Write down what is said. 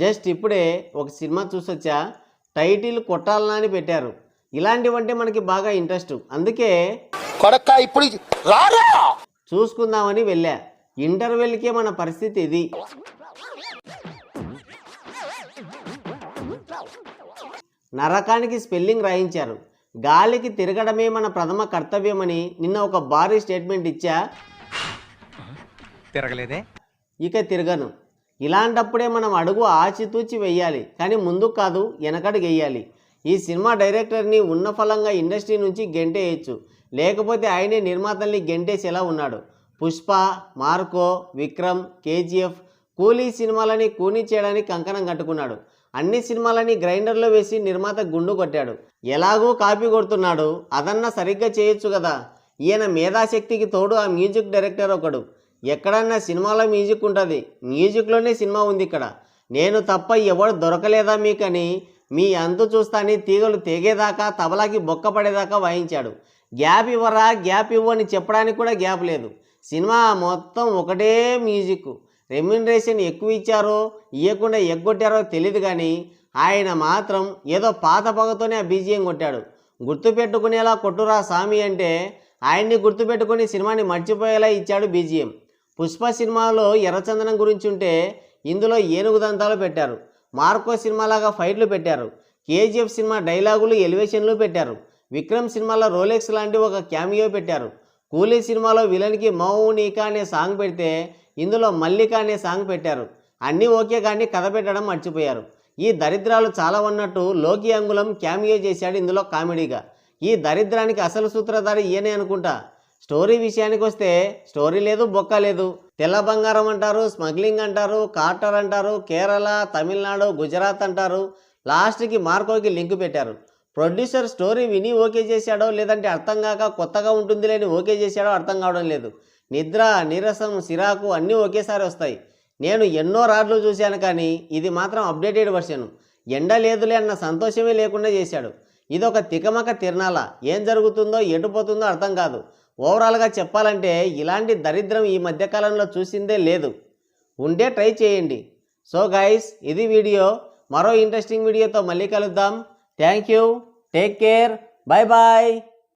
Just ఇప్పుడే ఒక cinema చూసొచ్చా, title కొట్టాలనా అని పెట్టారు. ఇలాంటివంటే మనకి బాగా ఇంట్రెస్ట్, అందుకే ఇప్పుడు చూసుకుందామని వెళ్ళా. ఇంటర్వెల్కే మన పరిస్థితి ఇది. నరకానికి స్పెల్లింగ్ రాయించారు. గాలికి తిరగడమే మన ప్రథమ కర్తవ్యమని నిన్న ఒక భారీ స్టేట్మెంట్ ఇచ్చా. తిరగలేదే, ఇక తిరగను. ఇలాంటప్పుడే మనం అడుగు ఆచితూచి వెయ్యాలి, కానీ ముందుకు కాదు వెనకడుగు వేయాలి. ఈ సినిమా డైరెక్టర్ని ఉన్న ఫలంగా ఇండస్ట్రీ నుంచి గెంటేయచ్చు, లేకపోతే ఆయనే నిర్మాతల్ని గెంటేసేలా ఉన్నాడు. పుష్ప, మార్కో, విక్రమ్, కేజీఎఫ్, కూలీ సినిమాలని కూనీ చేయడానికి కంకణం కట్టుకున్నాడు. అన్ని సినిమాలని గ్రైండర్లో వేసి నిర్మాత గుండు కొట్టాడు. ఎలాగూ కాపీ కొడుతున్నాడు, అదన్నా సరిగ్గా చేయొచ్చు కదా. ఈయన మేధాశక్తికి తోడు ఆ మ్యూజిక్ డైరెక్టర్ ఒకడు. ఎక్కడన్నా సినిమాలో మ్యూజిక్ ఉంటుంది, మ్యూజిక్లోనే సినిమా ఉంది ఇక్కడ. నేను తప్ప ఎవడు దొరకలేదా మీకని మీ అంతు చూస్తాని తీగలు తెగేదాకా, తబలాకి బొక్క పడేదాకా వాయించాడు. గ్యాప్ ఇవ్వరా, గ్యాప్ ఇవ్వు అని చెప్పడానికి కూడా గ్యాప్ లేదు. సినిమా మొత్తం ఒకటే మ్యూజిక్. రెమ్యునరేషన్ ఎక్కువ ఇచ్చారో ఇవ్వకుండా ఎగ్గొట్టారో తెలియదు, కానీ ఆయన మాత్రం ఏదో పాత పగతోనే ఆ బీజిఎం కొట్టాడు. గుర్తుపెట్టుకునేలా కొట్టురా సామి అంటే ఆయన్ని గుర్తుపెట్టుకుని సినిమాని మర్చిపోయేలా ఇచ్చాడు బీజిఎం. పుష్ప సినిమాలో ఎర్రచందనం గురించి ఉంటే ఇందులో ఏనుగు దంతాలు పెట్టారు. మార్కో సినిమాలాగా ఫైట్లు పెట్టారు. కేజీఎఫ్ సినిమా డైలాగులు ఎలివేషన్లు పెట్టారు. విక్రమ్ సినిమాలో రోలెక్స్ లాంటి ఒక క్యామియో పెట్టారు. కూలీ సినిమాలో విలన్కి మౌనిక అనే సాంగ్ పెడితే ఇందులో మల్లిక అనే సాంగ్ పెట్టారు. అన్నీ ఓకే, కానీ కథ పెట్టడం మర్చిపోయారు. ఈ దరిద్రాలు చాలా ఉన్నట్టు లోకి అంగుళం క్యామియో చేశాడు ఇందులో కామెడీగా. ఈ దరిద్రానికి అసలు సూత్రధారి ఈయనే అనుకుంటా. స్టోరీ విషయానికి వస్తే స్టోరీ లేదు, బొక్క లేదు. తెల్ల బంగారం అంటారు, స్మగ్లింగ్ అంటారు, కార్టర్ అంటారు, కేరళ, తమిళనాడు, గుజరాత్ అంటారు. లాస్ట్కి మార్కోకి లింక్ పెట్టారు. ప్రొడ్యూసర్ స్టోరీ విని ఓకే చేశాడో లేదంటే అర్థం కాక కొత్తగా ఉంటుంది లేని ఓకే చేశాడో అర్థం కావడం లేదు. నిద్ర, నీరసం, సిరాకు అన్నీ ఒకేసారి వస్తాయి. నేను ఎన్నో రాడ్లు చూశాను, కానీ ఇది మాత్రం అప్డేటెడ్ వర్షన్. ఎండ లేదులే అన్న సంతోషమే లేకుండా చేశాడు. ఇదొక తికమక తిరణాల. ఏం జరుగుతుందో ఎటుపోతుందో అర్థం కాదు. ఓవరాల్గా చెప్పాలంటే ఇలాంటి దరిద్రం ఈ మధ్యకాలంలో చూసిందే లేదు. ఉంటే ట్రై చేయండి. సో గైస్, ఇది వీడియో. మరో ఇంట్రెస్టింగ్ వీడియోతో మళ్ళీ కలుద్దాం. Thank you, take care, bye bye.